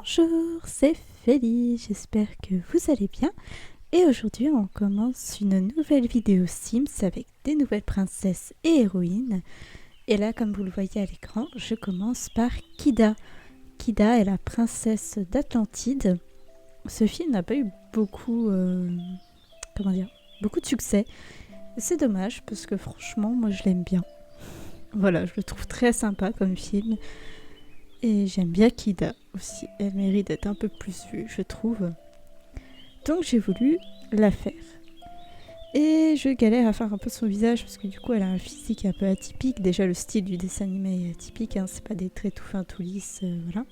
Bonjour, c'est Félie, j'espère que vous allez bien. Et aujourd'hui on commence une nouvelle vidéo Sims avec des nouvelles princesses et héroïnes. Et là, comme vous le voyez à l'écran, je commence par Kida. Kida est la princesse d'Atlantide. Ce film n'a pas eu beaucoup, beaucoup de succès. C'est dommage parce que franchement, moi je l'aime bien. Voilà, je le trouve très sympa comme film. Et j'aime bien Kida aussi. Elle mérite d'être un peu plus vue, je trouve. Donc j'ai voulu la faire. Et je galère à faire un peu son visage parce que du coup elle a un physique un peu atypique. Déjà le style du dessin animé est atypique, hein, c'est pas des traits tout fins, tout lisses, voilà.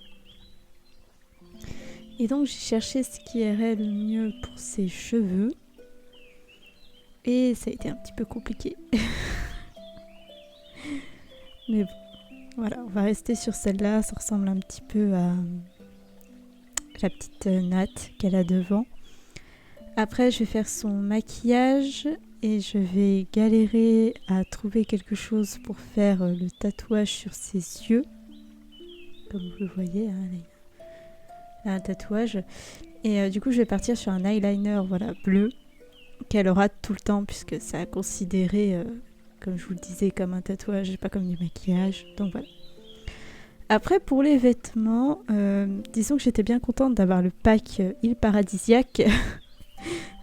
Et donc j'ai cherché ce qui irait le mieux pour ses cheveux. Et ça a été un petit peu compliqué. Mais bon, voilà, on va rester sur celle-là. Ça ressemble un petit peu à la petite natte qu'elle a devant. Après, je vais faire son maquillage et je vais galérer à trouver quelque chose pour faire le tatouage sur ses yeux. Comme vous le voyez, hein, là, un tatouage. Et du coup, je vais partir sur un eyeliner bleu qu'elle aura tout le temps puisque ça a considéré, comme je vous le disais, comme un tatouage et pas comme du maquillage. Donc voilà. Après, pour les vêtements, disons que j'étais bien contente d'avoir le pack île paradisiaque.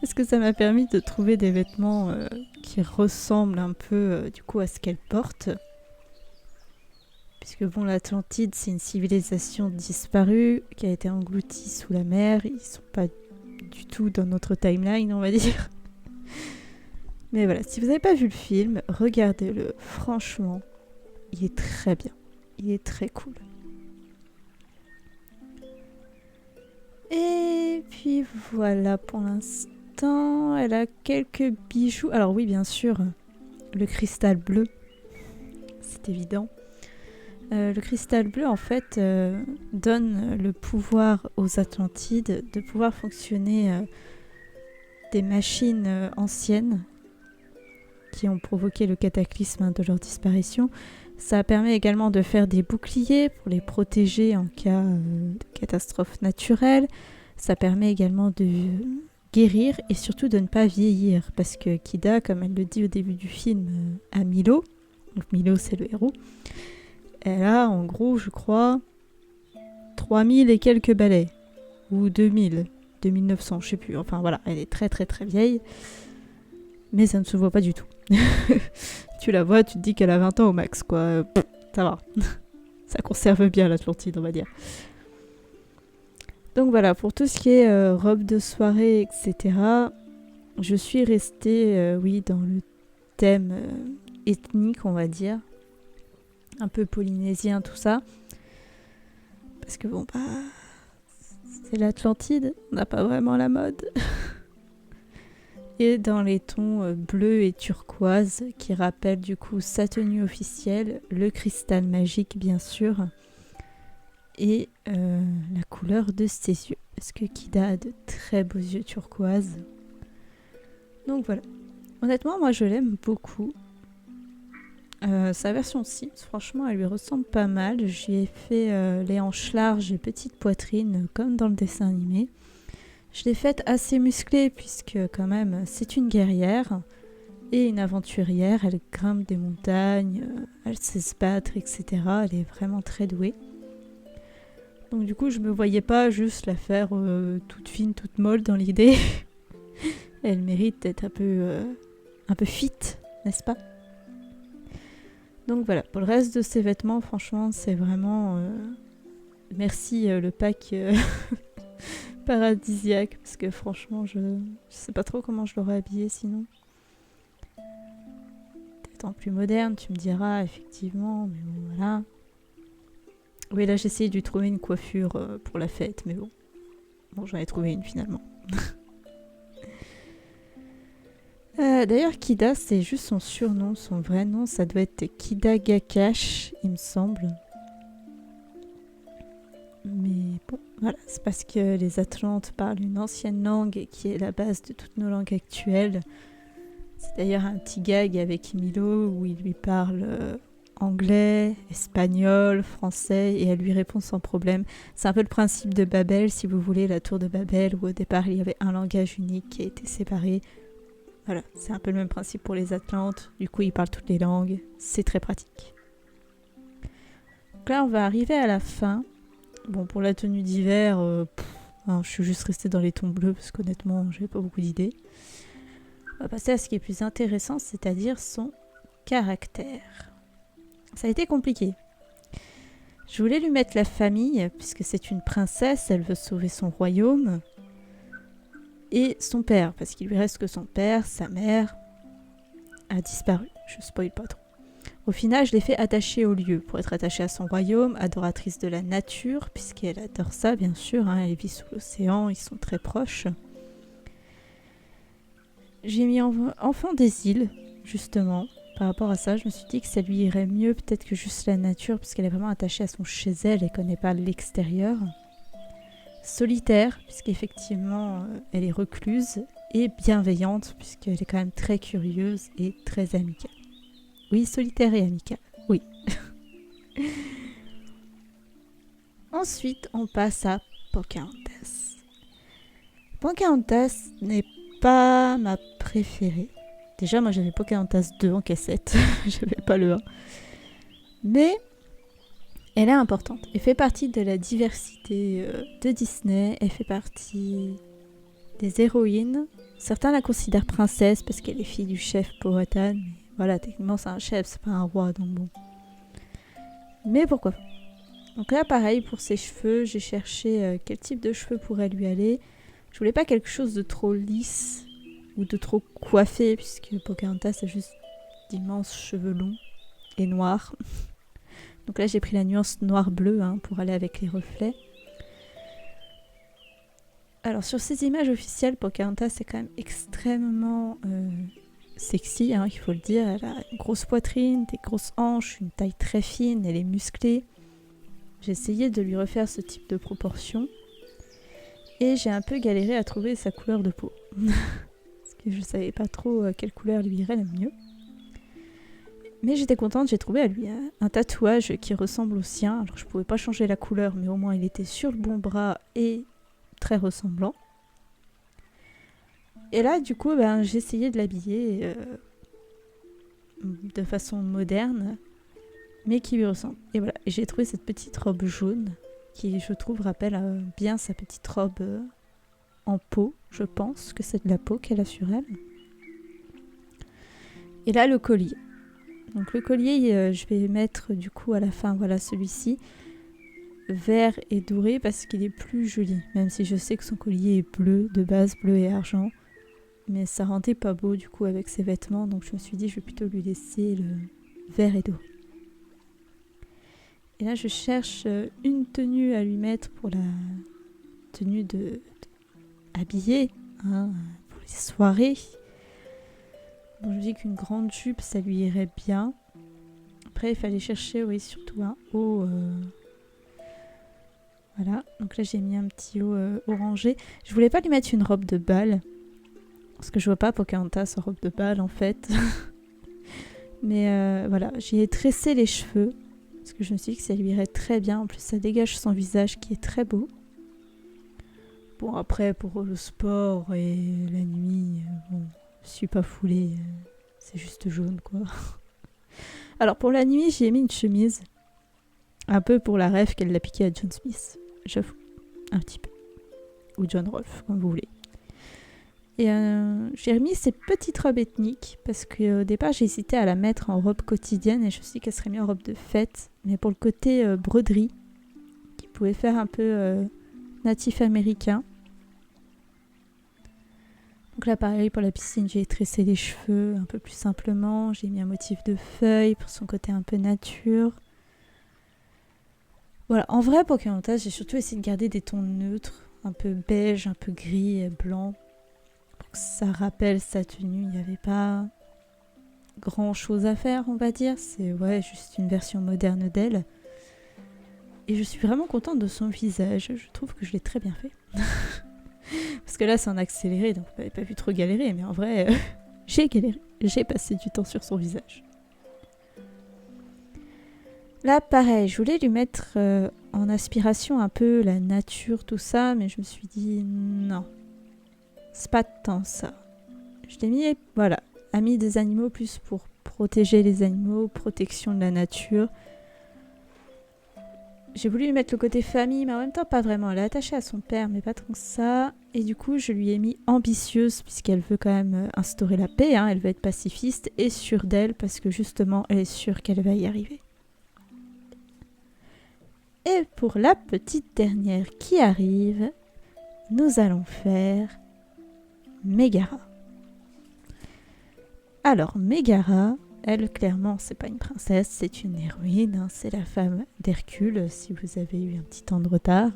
Parce que ça m'a permis de trouver des vêtements qui ressemblent un peu du coup à ce qu'elle porte. Puisque bon, l'Atlantide, c'est une civilisation disparue qui a été engloutie sous la mer. Ils sont pas du tout dans notre timeline, on va dire. Mais voilà, si vous n'avez pas vu le film, regardez-le. Franchement, il est très bien. Il est très cool. Et puis voilà pour l'instant. Elle a quelques bijoux. Alors oui, bien sûr, le cristal bleu. C'est évident. Le cristal bleu, en fait, donne le pouvoir aux Atlantides de pouvoir fonctionner des machines anciennes qui ont provoqué le cataclysme de leur disparition. Ça permet également de faire des boucliers pour les protéger en cas de catastrophe naturelle. Ça permet également de guérir et surtout de ne pas vieillir. Parce que Kida, comme elle le dit au début du film à Milo, donc Milo c'est le héros, elle a en gros, je crois, 3000 et quelques balais. Ou 2000, 2900, je sais plus. Enfin voilà, elle est très très très vieille. Mais ça ne se voit pas du tout. Tu la vois, tu te dis qu'elle a 20 ans au max, quoi. Ça va. Ça conserve bien l'Atlantide, on va dire. Donc voilà, pour tout ce qui est robe de soirée, etc., je suis restée, dans le thème ethnique, on va dire. Un peu polynésien, tout ça. Parce que bon, c'est l'Atlantide, on n'a pas vraiment la mode. Et dans les tons bleus et turquoise qui rappellent du coup sa tenue officielle, le cristal magique bien sûr, et la couleur de ses yeux. Parce que Kida a de très beaux yeux turquoise. Donc voilà. Honnêtement, moi je l'aime beaucoup. Sa version Sims, franchement, elle lui ressemble pas mal. Je lui ai fait les hanches larges et petite poitrine comme dans le dessin animé. Je l'ai faite assez musclée puisque quand même c'est une guerrière et une aventurière. Elle grimpe des montagnes, elle sait se battre, etc. Elle est vraiment très douée. Donc du coup je me voyais pas juste la faire toute fine, toute molle dans l'idée. Elle mérite d'être un peu fit, n'est-ce pas? Donc voilà, pour le reste de ses vêtements, franchement c'est vraiment... merci le pack... paradisiaque parce que franchement je sais pas trop comment je l'aurais habillée sinon. Peut-être en plus moderne, tu me diras effectivement, mais bon voilà. Oui, là j'ai essayé de lui trouver une coiffure pour la fête, mais bon j'en ai trouvé une finalement. D'ailleurs Kida c'est juste son surnom, son vrai nom ça doit être Kida Gakash il me semble. Mais bon, voilà, c'est parce que les Atlantes parlent une ancienne langue qui est la base de toutes nos langues actuelles. C'est d'ailleurs un petit gag avec Milo où il lui parle anglais, espagnol, français, et elle lui répond sans problème. C'est un peu le principe de Babel, si vous voulez, la tour de Babel, où au départ il y avait un langage unique qui a été séparé. Voilà, c'est un peu le même principe pour les Atlantes, du coup ils parlent toutes les langues, c'est très pratique. Donc là on va arriver à la fin. Bon, pour la tenue d'hiver, je suis juste restée dans les tons bleus, parce qu'honnêtement j'avais pas beaucoup d'idées. On va passer à ce qui est plus intéressant, c'est-à-dire son caractère. Ça a été compliqué. Je voulais lui mettre la famille, puisque c'est une princesse, elle veut sauver son royaume. Et son père, parce qu'il lui reste que son père, sa mère a disparu. Je spoil pas trop. Au final, je l'ai fait attacher au lieu, pour être attachée à son royaume, adoratrice de la nature, puisqu'elle adore ça, bien sûr, hein, elle vit sous l'océan, ils sont très proches. J'ai mis enfant des îles, justement. Par rapport à ça, je me suis dit que ça lui irait mieux peut-être que juste la nature, puisqu'elle est vraiment attachée à son chez elle et connaît pas l'extérieur. Solitaire, puisqu'effectivement elle est recluse, et bienveillante, puisqu'elle est quand même très curieuse et très amicale. Oui, solitaire et amicale, oui. Ensuite, on passe à Pocahontas. Pocahontas n'est pas ma préférée. Déjà, moi j'avais Pocahontas 2 en cassette, j'avais pas le 1. Mais elle est importante. Elle fait partie de la diversité de Disney, elle fait partie des héroïnes. Certains la considèrent princesse parce qu'elle est fille du chef Powhatan. Mais voilà, techniquement c'est un chef, c'est pas un roi, donc bon. Mais pourquoi pas. Donc là, pareil, pour ses cheveux, j'ai cherché quel type de cheveux pourrait lui aller. Je voulais pas quelque chose de trop lisse ou de trop coiffé, puisque Pocahontas a juste d'immenses cheveux longs et noirs. Donc là j'ai pris la nuance noir-bleu pour aller avec les reflets. Alors sur ces images officielles, Pocahontas est quand même extrêmement sexy, il faut le dire. Elle a une grosse poitrine, des grosses hanches, une taille très fine, elle est musclée. J'ai essayé de lui refaire ce type de proportion. Et j'ai un peu galéré à trouver sa couleur de peau. Que je savais pas trop quelle couleur lui irait le mieux. Mais j'étais contente, j'ai trouvé à lui un tatouage qui ressemble au sien. Alors je pouvais pas changer la couleur, mais au moins il était sur le bon bras et très ressemblant. Et là, du coup, j'ai essayé de l'habiller de façon moderne, mais qui lui ressemble. Et voilà, et j'ai trouvé cette petite robe jaune qui, je trouve, rappelle bien sa petite robe en peau. Je pense que c'est de la peau qu'elle a sur elle. Et là, le collier. Donc le collier, je vais mettre du coup à la fin, voilà celui-ci, vert et doré parce qu'il est plus joli. Même si je sais que son collier est bleu, de base bleu et argent. Mais ça rendait pas beau du coup avec ses vêtements, donc je me suis dit je vais plutôt lui laisser le vert et doré. Et là je cherche une tenue à lui mettre pour la tenue de habillée, pour les soirées. Bon, je me dis qu'une grande jupe ça lui irait bien. Après il fallait chercher surtout un haut. Voilà, donc là j'ai mis un petit haut orangé. Je voulais pas lui mettre une robe de bal. Parce que je vois pas Pocahontas en robe de bal en fait. Mais voilà, j'y ai tressé les cheveux. Parce que je me suis dit que ça lui irait très bien. En plus ça dégage son visage qui est très beau. Bon après pour le sport et la nuit, je suis pas foulée. C'est juste jaune quoi. Alors pour la nuit j'ai mis une chemise. Un peu pour la rêve qu'elle l'a piquée à John Smith. J'avoue, un petit peu. Ou John Rolfe, comme vous voulez. Et j'ai remis ces petites robes ethniques parce qu'au départ j'ai hésité à la mettre en robe quotidienne et je me suis dit qu'elle serait mieux en robe de fête, mais pour le côté broderie qui pouvait faire un peu natif américain. Donc là pareil pour la piscine j'ai tressé les cheveux un peu plus simplement, j'ai mis un motif de feuilles pour son côté un peu nature. Voilà, en vrai Pocahontas j'ai surtout essayé de garder des tons neutres, un peu beige, un peu gris et blanc. Ça rappelle sa tenue, il n'y avait pas grand chose à faire on va dire, c'est juste une version moderne d'elle. Et je suis vraiment contente de son visage, je trouve que je l'ai très bien fait. Parce que là c'est en accéléré donc vous n'avez pas vu trop galérer, mais en vrai j'ai galéré, j'ai passé du temps sur son visage. Là, pareil, je voulais lui mettre en aspiration un peu la nature, tout ça, mais je me suis dit non, c'est pas tant ça. Je l'ai mis, voilà, ami des animaux plus pour protéger les animaux, protection de la nature. J'ai voulu lui mettre le côté famille, mais en même temps pas vraiment. Elle est attachée à son père, mais pas tant que ça. Et du coup, je lui ai mis ambitieuse, puisqu'elle veut quand même instaurer la paix, hein, elle veut être pacifiste, et sûre d'elle, parce que justement, elle est sûre qu'elle va y arriver. Et pour la petite dernière qui arrive, nous allons faire Mégara. Alors, Mégara, elle, clairement, c'est pas une princesse, c'est une héroïne, hein, c'est la femme d'Hercule, si vous avez eu un petit temps de retard.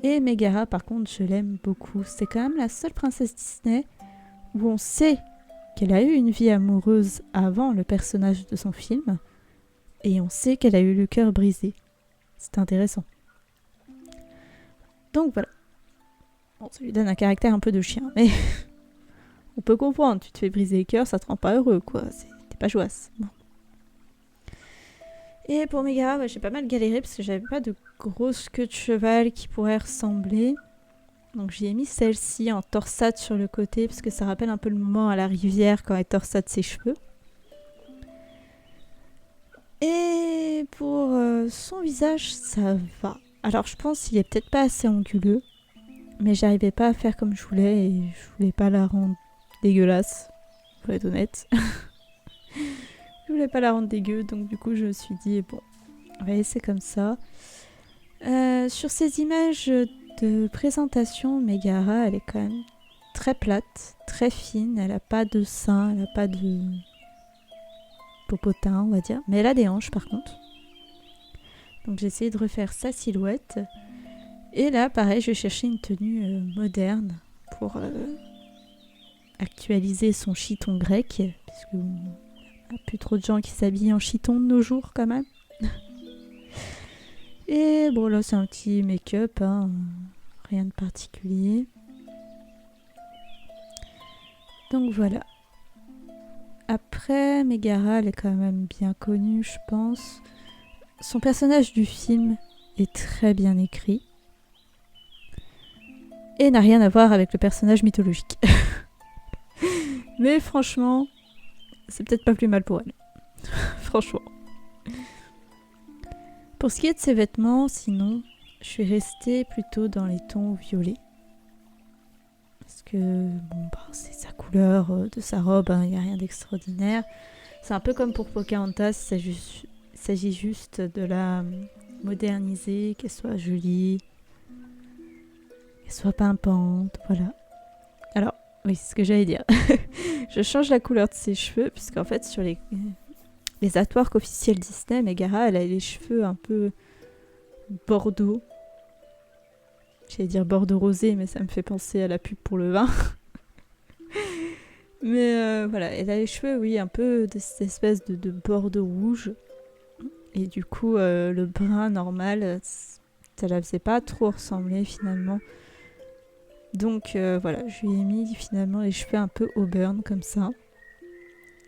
Et Mégara, par contre, je l'aime beaucoup. C'est quand même la seule princesse Disney où on sait qu'elle a eu une vie amoureuse avant le personnage de son film, et on sait qu'elle a eu le cœur brisé. C'est intéressant. Donc voilà. Bon, ça lui donne un caractère un peu de chien, mais on peut comprendre. Tu te fais briser le cœur, ça te rend pas heureux, quoi. T'es pas joasse. Bon. Et pour Mégara, j'ai pas mal galéré parce que j'avais pas de grosse queue de cheval qui pourrait ressembler. Donc j'y ai mis celle-ci en torsade sur le côté parce que ça rappelle un peu le moment à la rivière quand elle torsade ses cheveux. Et pour son visage, ça va. Alors je pense qu'il est peut-être pas assez anguleux, mais j'arrivais pas à faire comme je voulais et je voulais pas la rendre dégueulasse, pour être honnête. Je voulais pas la rendre dégueu, donc du coup je me suis dit bon, on va laisser comme ça. Sur ces images de présentation, Mégara, elle est quand même très plate, très fine, elle a pas de sein, elle a pas de popotin, on va dire, mais elle a des hanches par contre. Donc j'ai essayé de refaire sa silhouette. Et là, pareil, je vais chercher une tenue moderne pour actualiser son chiton grec, puisque il n'y a plus trop de gens qui s'habillent en chiton de nos jours quand même. Et bon, là c'est un petit make-up, hein, rien de particulier. Donc voilà. Après, Mégara, elle est quand même bien connue, je pense. Son personnage du film est très bien écrit. Et n'a rien à voir avec le personnage mythologique. Mais franchement, c'est peut-être pas plus mal pour elle. Franchement. Pour ce qui est de ses vêtements, sinon, je suis restée plutôt dans les tons violets. Parce que, bon, bah, c'est sa couleur de sa robe, il n'y a rien d'extraordinaire. C'est un peu comme pour Pocahontas, il s'agit juste de la moderniser, qu'elle soit jolie, qu'elle soit pimpante, voilà. Alors, oui, c'est ce que j'allais dire. Je change la couleur de ses cheveux, puisqu'en fait, sur les artworks officiels Disney, Mégara, elle a les cheveux un peu bordeaux. J'allais dire bordeaux rosé, mais ça me fait penser à la pub pour le vin. Mais voilà, elle a les cheveux, oui, un peu de cette espèce de bordeaux rouge. Et du coup, le brun normal, ça la faisait pas trop ressembler finalement. Donc voilà, je lui ai mis finalement les cheveux un peu auburn comme ça.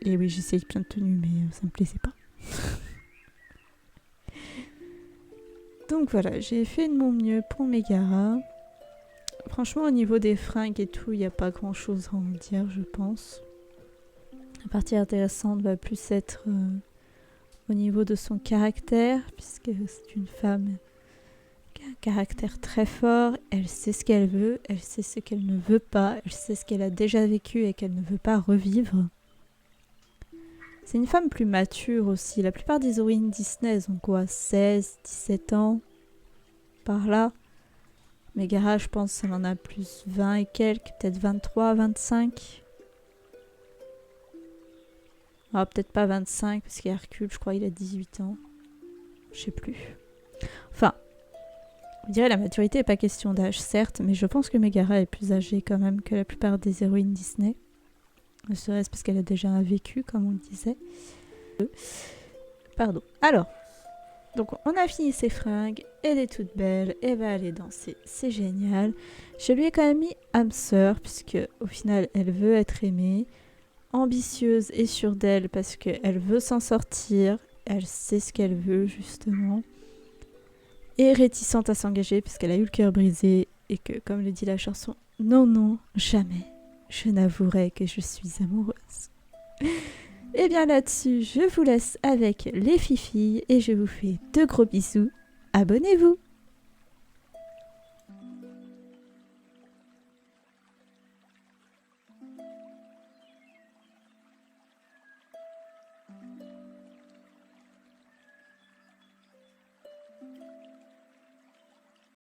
Et oui, j'ai essayé plein de tenues, mais ça me plaisait pas. Donc voilà, j'ai fait de mon mieux pour Mégara. Franchement, au niveau des fringues et tout, il n'y a pas grand chose à en dire, je pense. La partie intéressante va plus être au niveau de son caractère, puisque c'est une femme qui a un caractère très fort. Elle sait ce qu'elle veut, elle sait ce qu'elle ne veut pas, elle sait ce qu'elle a déjà vécu et qu'elle ne veut pas revivre. C'est une femme plus mature aussi. La plupart des héroïnes Disney, elles ont quoi, 16, 17 ans, par là. Mégara, je pense, elle en a plus 20 et quelques, peut-être 23, 25. Ah, peut-être pas 25, parce qu'Hercule, je crois, il a 18 ans. Je sais plus. Enfin, on dirait la maturité n'est pas question d'âge, certes, mais je pense que Mégara est plus âgée quand même que la plupart des héroïnes Disney. Ne serait-ce parce qu'elle a déjà un vécu, comme on le disait. Pardon. Alors, donc on a fini ses fringues, elle est toute belle, elle va aller danser, c'est génial. Je lui ai quand même mis âme sœur, puisque au final elle veut être aimée, ambitieuse et sûre d'elle parce qu'elle veut s'en sortir, elle sait ce qu'elle veut justement. Et réticente à s'engager puisqu'elle a eu le cœur brisé et que, comme le dit la chanson, non, non, jamais, je n'avouerai que je suis amoureuse. Et bien là-dessus, je vous laisse avec les filles et je vous fais de gros bisous. Abonnez-vous!